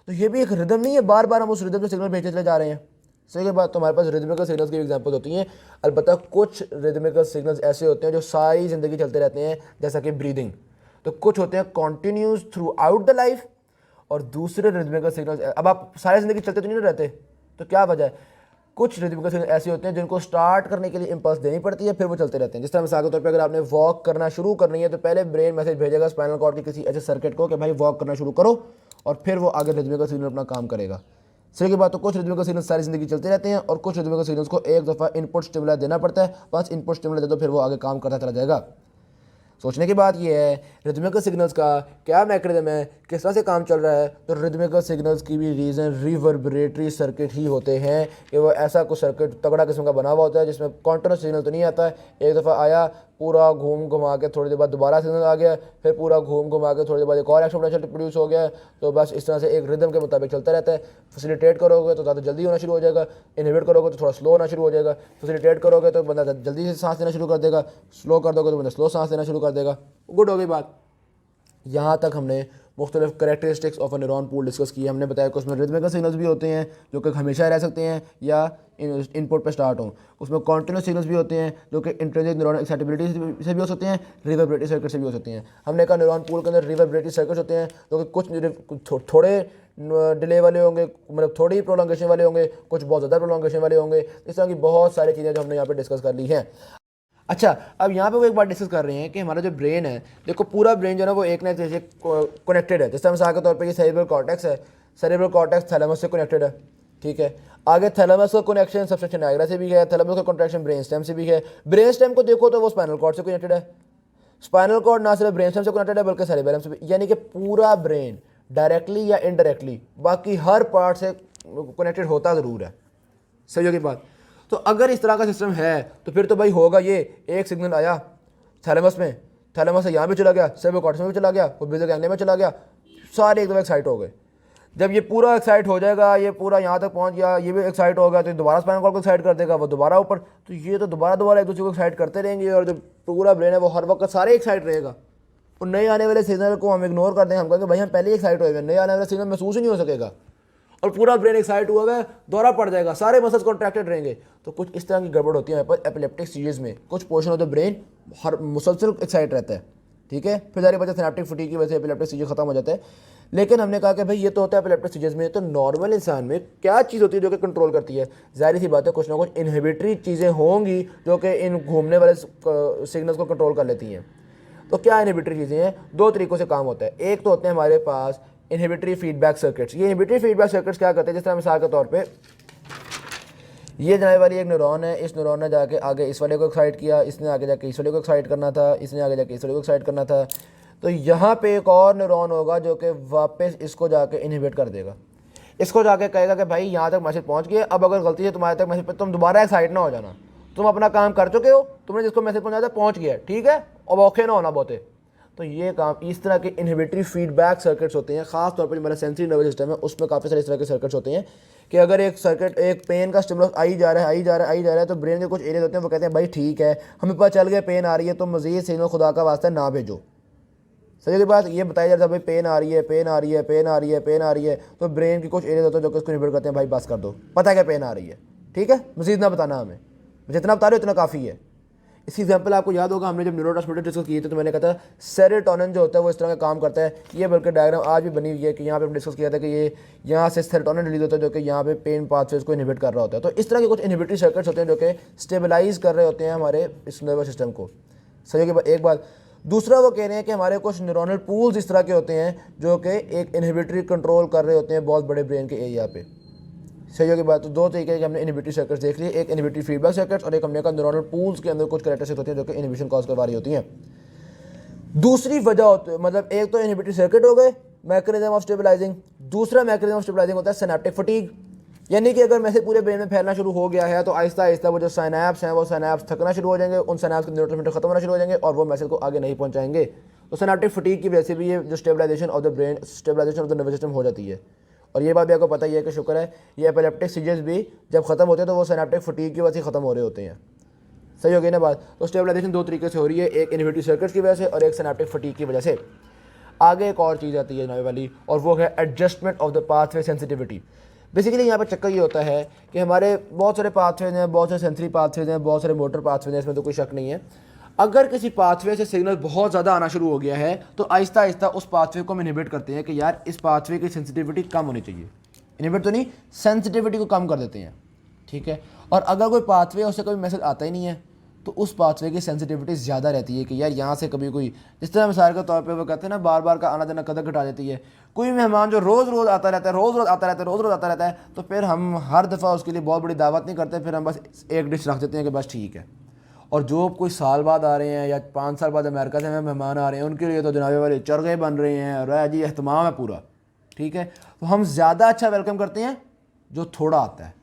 तो ये भी एक रिदम नहीं है, बार बार हम उस रिदम में सिग्नल भेजते चले जा रहे हैं। सही बात। तो हमारे पास रिदमिकल सिग्नल्स की एग्जांपल होती हैं। अलबत्ता कुछ रिदमिकल सिग्नल्स ऐसे होते हैं जो सारी ज़िंदगी चलते रहते हैं, जैसा कि ब्रीदिंग। तो कुछ होते हैं continuous through out the life, और दूसरे रिदमिकल सिग्नल्स, अब आप सारी ज़िंदगी चलते तो नहीं रहते, तो क्या वजह है? कुछ रिदमिकल सिग्नल ऐसे होते हैं जिनको स्टार्ट करने के लिए इंपल्स देनी पड़ती है, फिर वो चलते रहते हैं। जिस तरह मिसाल के तौर पे अगर आपने वॉक करना शुरू करनी है, तो पहले ब्रेन मैसेज भेजेगा स्पाइनल कॉर्ड के किसी ऐसे सर्किट को कि भाई वॉक करना शुरू करो, और फिर वो आगे रिदमिकल सिग्नल अपना काम करेगा। सही की बात। तो कुछ रिदमिकल सिग्नल सारी ज़िंदगी चलते रहते हैं, और कुछ रिदमिकल सिग्नल्स को एक दफ़ा इनपुट स्टिमुलस देना पड़ता है। बस इनपुट स्टिमुलस दे दो, फिर वो आगे काम करता चला जाएगा। सोचने की बात यह है रिदमिकल सिग्नल्स का क्या मैकेनिज्म है, किस तरह से काम चल रहा है। तो रिदमिकल सिग्नल्स की भी रीज़न रिवर्बरेटरी सर्किट ही होते हैं, कि वो ऐसा कुछ सर्किट तगड़ा किस्म का बना हुआ होता है जिसमें कॉन्टिन्यूस सिग्नल तो नहीं आता है, एक दफ़ा आया, पूरा घूम घुमा के थोड़ी देर बाद दोबारा सिग्नल आ गया, फिर पूरा घूम घुमा के थोड़ी देर बाद एक और एक्शन पोटेंशियल प्रोड्यूस हो गया। तो बस इस तरह से एक रिदम के मुताबिक चलता रहता है। फैसिलिटेट करोगे तो ज़्यादा जल्दी होना शुरू हो जाएगा, इनहिबिट करोगे तो थोड़ा स्लो होना शुरू हो जाएगा। फैसिलिटेट करोगे तो बंदा जल्दी से सांस लेना शुरू कर देगा, स्लो कर दोगे तो बंदा स्लो सांस लेना शुरू कर देगा। गुड हो गई बात। यहाँ तक हमने मुख्तलिफ characteristics of a neuron pool discuss किए। हमने बताया कि उसमें रिदमिकल सिग्नल्स भी होते हैं जो कि हमेशा रह सकते हैं या इनपुट पे स्टार्ट हों। उसमें कॉन्टिन्यूस सिग्नल्स भी होते हैं जो कि इंट्रिंसिक न्यूरॉन एक्साइटेबिलिटी से भी हो सकते हैं, रिवर्बरेटरी सर्किट से भी हो सकते हैं। हमने कहा न्यूरॉन पूल के अंदर रिवर्बरेटरी सर्किट होते हैं जो कि कुछ थोड़े डिले वाले होंगे, मतलब थोड़ी प्रोलॉन्गेशन वाले होंगे, कुछ बहुत ज़्यादा प्रोलॉन्गेशन वाले होंगे। इस तरह की बहुत सारी चीज़ें जो हमने यहाँ पर डिस्कस कर ली हैं। अच्छा, अब यहाँ पे वो एक बात डिस्कस कर रहे हैं कि हमारा जो ब्रेन है, देखो पूरा ब्रेन जो है ना वो एक ना जैसे कनेक्टेड है। जैसे मिसाल के तौर पे ये सेरेब्रल कॉर्टेक्स है, सेरेब्रल कॉर्टेक्स थैलेमस से कनेक्टेड है, ठीक है। आगे थैलेमस का कनेक्शन सबस्टेंशन नाइग्रा से भी है, थैलेमस का कनेक्शन ब्रेन स्टेम से भी है। ब्रेन स्टेम को देखो तो वो स्पाइनल कॉर्ड से कनेक्टेड है, स्पाइनल कॉर्ड ना सिर्फ ब्रेन स्टेम से कनेक्टेड है बल्कि सेरेबेलम से भी, यानी कि पूरा ब्रेन डायरेक्टली या इनडायरेक्टली बाकी हर पार्ट से कनेक्टेड होता ज़रूर है। सही होगी बात। तो अगर इस तरह का सिस्टम है तो फिर तो भाई होगा ये, एक सिग्नल आया थैलेमस में, थैलेमस से यहाँ भी चला गया, सेरेब्रल कॉर्टेक्स में भी चला गया, वो बेसल गैंग्लिया में चला गया, सारे एकदम एक्साइट हो गए। जब ये पूरा एक्साइट हो जाएगा, ये पूरा यहाँ तक पहुँच गया, ये भी एक्साइट हो गया, तो दोबारा स्पाइनल कॉर्ड को एक्साइट कर देगा, वो दोबारा ऊपर, तो ये तो दोबारा एक दूसरे को एक्साइट करते रहेंगे, और जो पूरा ब्रेन है वो हर वक्त सारे एक्साइट रहेगा। और नए आने वाले सिग्नल को हम इग्नोर कर देंगे, हम कहेंगे भाई हम पहले ही एक्साइट हो गए, नए आने वाले सिग्नल महसूस ही नहीं हो सकेगा, और पूरा ब्रेन एक्साइट हुआ है, दौरा पड़ जाएगा, सारे मसल्स कॉन्ट्रैक्टेड रहेंगे। तो कुछ इस तरह की गड़बड़ होती है हमारे पास एपिलेप्टिक सीरीज में। कुछ पोर्शन ऑफ द ब्रेन हर मुसलसल एक्साइट रहता है, ठीक है। फिर सारी वजह सिनेप्टिक फटीग की वजह से एपिलेप्टिक सीरीज खत्म हो जाता है। लेकिन हमने कहा कि भाई ये तो होता है एपिलेप्टिक सीरीज में, तो नॉर्मल इंसान में क्या चीज़ होती है जो कि कंट्रोल करती है? जाहिर सी बात है कुछ ना कुछ इनहिबिटरी चीज़ें होंगी जो कि इन घूमने वाले सिग्नल्स को कंट्रोल कर लेती हैं। तो क्या इनहिबिटरी चीज़ें हैं? दो तरीक़ों से काम होता है। एक तो होते हैं हमारे पास इनहिबिटरी फीडबैक सर्किट्स। ये इनहिबिटरी फीडबैक सर्किट्स क्या करते हैं? जिस तरह मिसाल के तौर पे ये जाने वाली एक न्यूरॉन है, इस न्यूरॉन ने जाके आगे इस वाले को एक्साइट किया, इसने आगे जाके इस वाले को एक्साइट करना था, इसने आगे जाके इस वाले को एक्साइट करना था। तो यहाँ पे एक और न्यूरॉन होगा जो कि वापस इसको जाके इनहिबिट कर देगा, इसको जाके कहेगा कि भाई यहाँ तक मैसेज पहुँच गया, अब अगर गलती से तुम्हारे तक मैसेज, तुम दोबारा एक्साइट ना हो जाना, तुम अपना काम कर चुके हो, तुमने जिसको मैसेज पहुँचाया था पहुँच गया, ठीक है, अब औखे ना होना बहुते। तो ये काम इस तरह के इनहिबिटरी फीडबैक सर्किट्स होते हैं। ख़ास तौर पर हमारा सेंसरी नर्वस सिस्टम है उसमें काफ़ी सारे इस तरह के सर्किट्स होते हैं कि अगर एक सर्किट, एक पेन का स्टिमुलस आई जा रहा है तो ब्रेन के कुछ एरिया होते हैं वो कहते हैं भाई ठीक है, हमें पता चल गया पेन आ रही है, तो मज़ीद सिग्नल खुदा का वास्ता ना भेजो। सही की बात, ये बताया जाता है भाई पेन आ रही है, तो ब्रेन के कुछ एरिया होते हैं जो कि उसको इनहिबिट करते हैं, भाई बस कर दो, पता है क्या पेन आ रही है, ठीक है, मज़ीद ना बताना, हमें जितना बता रहे हो उतना काफ़ी है। इसकी एग्जांपल आपको याद होगा, हमने जब न्यूरोट्रांसमीटर डिस्कस किए थे तो मैंने कहा था सेरोटोनिन जो होता है वो इस तरह का काम करता है। ये बल्कि डायग्राम आज भी बनी हुई है कि यहाँ पे हमने डिस्कस किया था कि ये यहाँ से सेरोटोनिन रिलीज होता है जो कि यहाँ पे पेन पाथवेज को इनहिबिट कर रहा होता है। तो इस तरह के कुछ इनहिबिटरी सर्किट्स होते हैं जो कि स्टेबलाइज कर रहे होते हैं हमारे इस नर्वस सिस्टम को। सही है। एक बात, दूसरा वो कह रहे हैं कि हमारे कुछ न्यूरोनल पूल्स इस तरह के होते हैं जो कि एक इनहिबिटरी कंट्रोल कर रहे होते हैं बहुत बड़े ब्रेन के एरिया पे। सही होगी बात। तो दो तरीके के हमने इनहिबिटरी सर्किट्स देख लिए, एक इनहिबिटरी फीडबैक सर्किट्स और एक हमने कहा न्यूरोनल पूल्स के अंदर कुछ कैरेक्टरिस्टिक्स होती हैं जो कि इनहिबिशन कॉज करवा रही होती हैं। दूसरी वजह होती मतलब एक तो इनहिबिटरी सर्किट हो गए, मैकेनिज्म ऑफ स्टेबलाइजिंग। दूसरा मैकेनिज्म ऑफ स्टेबलाइजिंग होता है सिनेप्टिक फटीग, यानी कि अगर मैसेज पूरे ब्रेन में फैलना शुरू हो गया है तो आहिस्ता आहिस्ता वो जो साइनैप्स हैं वो साइनैप्स थकना शुरू हो जाएंगे, उन साइनैप्स के न्यूरोट्रांसमीटर खत्म होना शुरू हो जाएंगे और वो मैसेज को आगे नहीं पहुंचाएंगे। तो सिनेप्टिक फटीग की वजह से भी ये जो stabilization of the brain, stabilization of the nervous system हो जाती है। और ये बात भी आपको पता ही है कि शुक्र है ये एपिलेप्टिक सीजर्स भी जब खत्म होते हैं तो वो सिनेप्टिक फटीग की वजह से खत्म हो रहे होते हैं। सही हो गई ना बात। तो स्टेबलाइजेशन दो तरीके से हो रही है, एक इनहिबिटरी सर्किट्स की वजह से और एक सिनेप्टिक फटीग की वजह से। आगे एक और चीज़ आती है नए वाली और वो है adjustment of the pathway sensitivity. Basically यहाँ पर चक्कर ये होता है कि हमारे बहुत सारे पाथवेज हैं, बहुत सारे सेंसरी पाथवेज हैं, बहुत सारे मोटर पाथवेज हैं, इसमें तो कोई शक नहीं है। अगर किसी पाथवे से सिग्नल बहुत ज़्यादा आना शुरू हो गया है तो आहिस्ता आहिस्ता उस पाथवे को हम इनहिबिट करते हैं कि यार इस पाथवे की सेंसिटिविटी कम होनी चाहिए। इनहिबिट तो नहीं, सेंसिटिविटी को कम कर देते हैं, ठीक है। और अगर कोई पाथवे उससे कोई मैसेज आता ही नहीं है तो उस पाथवे की सेंसिटिविटी ज़्यादा रहती है कि यार यहाँ से कभी कोई, जिस तरह मिसाल के तौर पे वो कहते हैं ना बार बार का आना जाना कदर घटा देती है। कोई मेहमान जो रोज़ रोज़ आता रहता है, रोज़ रोज़ आता रहता है, रोज़ रोज़ आता रहता है, तो फिर हम हर दफ़ा उसके लिए बहुत बड़ी दावत नहीं करते, फिर हम बस एक डिश रख देते हैं कि बस ठीक है। और जो कोई साल बाद आ रहे हैं या 5 साल बाद अमेरिका से मेहमान आ रहे हैं उनके लिए तो जनाबे वाले चरगे बन रहे हैं और जी एहतमाम है पूरा, ठीक है। तो हम ज़्यादा अच्छा वेलकम करते हैं जो थोड़ा आता है।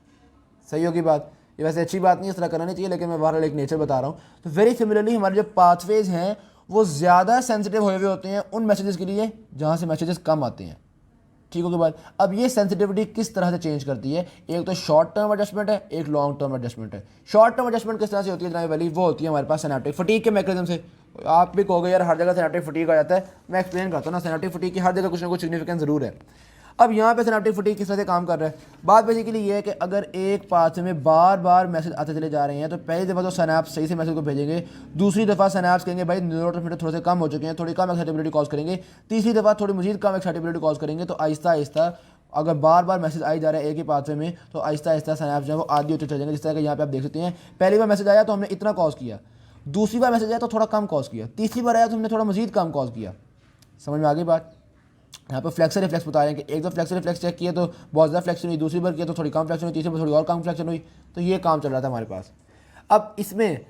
सही होगी बात। ये वैसे अच्छी बात नहीं, इस तरह करना नहीं चाहिए, लेकिन मैं बहरहाल एक नेचर बता रहा हूँ। तो वेरी सिमिलरली हमारे जो पाथवेज हैं वो ज़्यादा सेंसिटिव हुए हुए होते हैं उन मैसेजेस के लिए जहाँ से मैसेजेस कम आते हैं, ठीक होगी बात। अब ये सेंसिटिविटी किस तरह से चेंज करती है, एक तो शॉर्ट टर्म एडजस्टमेंट है, एक लॉन्ग टर्म एडजस्टमेंट है। शॉर्ट टर्म एडजस्टमेंट किस तरह से होती है जनाब वाली, वो होती है हमारे पास सिनेप्टिक फटीग के मैकेनिज्म से। आप भी कहोगे यार हर जगह सिनेप्टिक फटीग आ जाता है, मैं एक्सप्लेन करता हूँ ना, सिनेप्टिक फटीग की हर जगह कुछ ना कुछ सिग्निफिकेंस ज़रूर है। अब यहाँ पे सिनेप्टिक फटीग किस तरह से काम कर रहा है, बात बेसिकली ये है कि अगर एक पाथवे में बार बार मैसेज आते चले जा रहे हैं तो पहली दफ़ा तो सिनेप्स सही से मैसेज को भेजेंगे, दूसरी दफ़ा सिनेप्स कहेंगे भाई न्यूरोट्रांसमीटर थोड़े से कम हो चुके हैं, थोड़ी कम एक्साइटेबिलिटी कॉज करेंगे, तीसरी दफ़ा थोड़ी मजीद कम एक्साइटेबिलिटी कॉज करेंगे। तो आहिस्ता आहिस्ता अगर बार बार मैसेज आई जा रहा है एक ही पाथवे में तो आहिस्ता आहिस्ता सिनेप्स जो है वो आदि होते चले जाएंगे। जिस तरह कि यहाँ पे आप देख सकते हैं, पहली बार मैसेज आया तो हमने इतना कॉज किया, दूसरी बार मैसेज आया तो थोड़ा कम कॉज किया, तीसरी बार आया तो हमने थोड़ा मजीद कम कॉज किया। समझ में आ गई बात। यहाँ पर फ्लेक्सर रिफ्लेक्स बता रहे हैं कि एक दो फ्लेक्सर रिफ्लेक्स चेक किया तो बहुत ज़्यादा फ्लेक्शन हुई, दूसरी बार किया तो थोड़ी कम फ्लेक्शन हुई, तीसरी बार थोड़ी और कम फ्लेक्शन हुई। तो ये काम चल रहा था हमारे पास। अब इसमें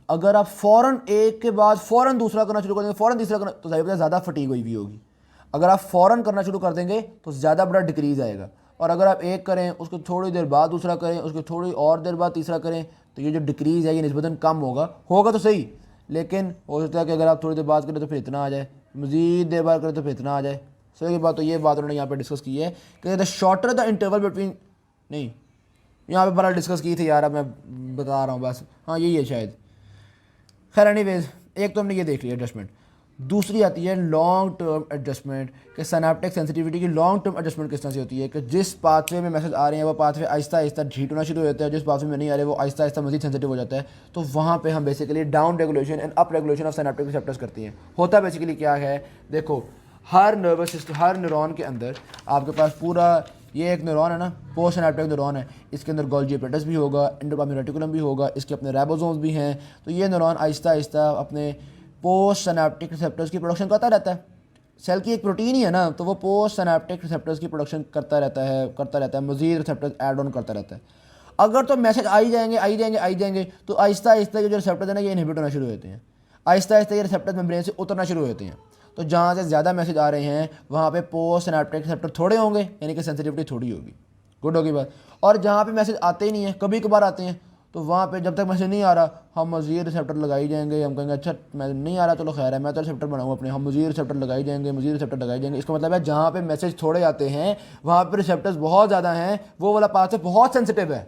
अगर आप फ़ौरन एक के बाद फ़ौरन दूसरा करना शुरू कर देंगे, फ़ौरन तीसरा करना, तो ज़्यादा फटीग हुई भी होगी। अगर आप फ़ौरन करना शुरू कर देंगे तो ज़्यादा बड़ा डिक्रीज़ आएगा। और अगर आप एक करें उसको थोड़ी देर बाद दूसरा करें, उसको थोड़ी और देर बाद तीसरा करें, तो ये जो डिक्रीज़ है ये निस्बतन कम होगा तो सही, लेकिन हो सकता है कि अगर आप थोड़ी देर बाद करें तो फिर इतना आ जाए, मज़ीद देर बाद करें तो फिर इतना आ जाए। सही की बात। तो ये बात उन्होंने यहाँ पर डिस्कस की है कि the shorter the interval between, नहीं यहाँ पे बड़ा डिस्कस की थी यार, अब मैं बता रहा हूँ बस, हाँ यही है शायद। खैर एनीवेज, एक तो हमने ये देख लिया एडजस्टमेंट। दूसरी आती है लॉन्ग टर्म एडजस्टमेंट कि सिनेप्टिक सेंसिटिविटी की लॉन्ग टर्म एडजस्टमेंट किस तरह से होती है कि जिस पाथवे में मैसेज आ रहे हैं वो पाथवे आहिस्ता आहिस्ता ढीट होना शुरू हो जाता है, जिस पाथवे में नहीं आ रहे वो आहिस्ता आहिस्ता मजीद सेंसिटिव हो जाता है। तो वहाँ पे हम basically down regulation and up regulation of synaptic receptors करती हैं। होता बेसिकली क्या है, देखो हर नर्वस सिस्टम, हर न्यूरॉन के अंदर आपके पास पूरा ये एक न्यूरॉन है ना, पोस्ट सिनेप्टिक न्यूरॉन है, इसके अंदर गोल्गी एपेरेटस भी होगा, एंडोप्लाज्मिक रेटिकुलम भी होगा, इसके अपने राइबोसोम्स भी हैं। तो ये न्यूरॉन आहिस्ता आहिस्ता अपने पोस्ट सिनेप्टिक रिसेप्टर्स की प्रोडक्शन करता रहता है। सेल की एक प्रोटीन ही है ना, तो वो पोस्ट सिनेप्टिक रिसेप्टर्स की प्रोडक्शन करता रहता है, मजीद रिसेप्टर्स ऐड ऑन करता रहता है। अगर तो मैसेज आई जाएंगे तो आहिस्ता आहिस्ता ये जो रिसेप्टर्स है ना ये इनहिबिट होना शुरू होते हैं, आहिस्ता आहिस्ता ये रिसेप्टर्स मेम्ब्रेन से उतरना शुरू होते हैं। तो जहाँ से ज़्यादा मैसेज आ रहे हैं वहाँ पे पोस्ट सिनेप्टिक रिसेप्टर थोड़े होंगे, यानी कि सेंसिटिविटी थोड़ी होगी, गुड होगी बात। और जहाँ पे मैसेज आते ही नहीं है, कभी कभार आते हैं, तो वहाँ पे जब तक मैसेज नहीं आ रहा हम मज़ीद रिसेप्टर लगाई जाएंगे। हम कहेंगे अच्छा मैसेज नहीं आ रहा चलो खैर है, मैं तो रिसेप्टर बनाऊँ अपने, हम मज़ीद रिसेप्टर लगाई जाएंगे। इसका मतलब है जहाँ पे मैसेज थोड़े आते हैं वहाँ पे रिसेप्टर्स बहुत ज़्यादा हैं, वो वाला पाथ से बहुत सेंसिटिव है,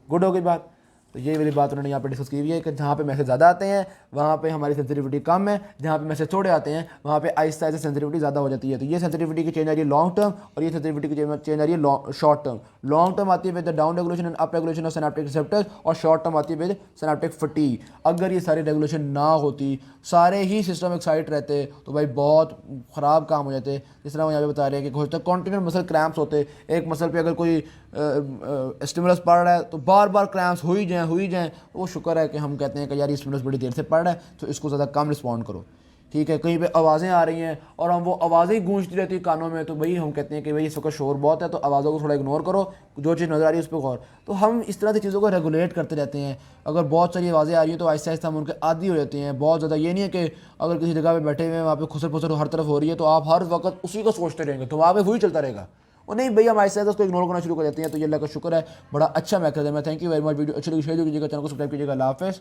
गुड होगी बात। तो ये वाली बात उन्होंने यहाँ पे डिस्कस की हुई है कि जहाँ पे मैसेज ज़्यादा आते हैं वहाँ पे हमारी सेंसिटिविटी कम है, जहाँ पे मैसेज थोड़े आते हैं वहाँ पे आहिस्ता आहिस्ता सेंसिटिविटी ज़्यादा हो जाती है। तो ये सेंसिटिविटी की चेंज आ रही है लॉन्ग टर्म और ये सेंसिटिविटी की चेंज आ रही है शॉर्ट टर्म। लॉन्ग टर्म आती है with the down regulation and up regulation of synaptic receptors और शॉर्ट टर्म आती है विद सिनेप्टिक फटीग। अगर ये सारी रेगुलेशन ना होती, सारे ही सिस्टम एक्साइट रहते तो भाई बहुत ख़राब काम हो जाते। जिस तरह वो यहाँ पे बता रहे हैं कि हो सकता है कॉन्टिन्यूस मसल क्रैम्प्स होते, एक मसल पे अगर कोई स्टिमुलस पड़ रहा है तो बार बार क्रैम्प्स हो ही जाए जाएँ हुई जाएँ, वो शुक्र है कि हम कहते हैं कि यार ये स्टूडेंट्स बड़ी देर से पढ़ रहा है तो इसको ज़्यादा कम रिस्पॉन्ड करो, ठीक है। कहीं पे आवाज़ें आ रही हैं और हम वो आवाज़ें ही गूंजती रहती है कानों में, तो भाई हम कहते हैं कि भाई इस वक्त शोर बहुत है तो आवाज़ों को थोड़ा इग्नोर करो, जो चीज़ नज़र आ रही है उस पर गौर। तो हम इस तरह की चीज़ों को रेगुलेट करते रहते हैं। अगर बहुत सारी आवाज़ें आ रही हैं तो आहिस्ता आहिस्ता हम उनके आदी हो जाते हैं। बहुत ज़्यादा ये नहीं है कि अगर किसी जगह पे बैठे हुए हैं वहाँ पे खुसर फुसर हर तरफ हो रही है तो आप हर वक्त उसी को सोचते रहेंगे, तो वहाँ पे वही चलता रहेगा। और नहीं भाई, हम आहिस्ता आहिस्ता उसको इग्नोर करना शुरू कर देते हैं। तो ये अल्लाह का शुक्र है, बड़ा अच्छा मैकेनिज्म है। Thank you very much. Video अच्छी लगी शेयर कीजिएगा, चैनल को सब्सक्राइब कीजिएगा। अल्लाह हाफ़िज़।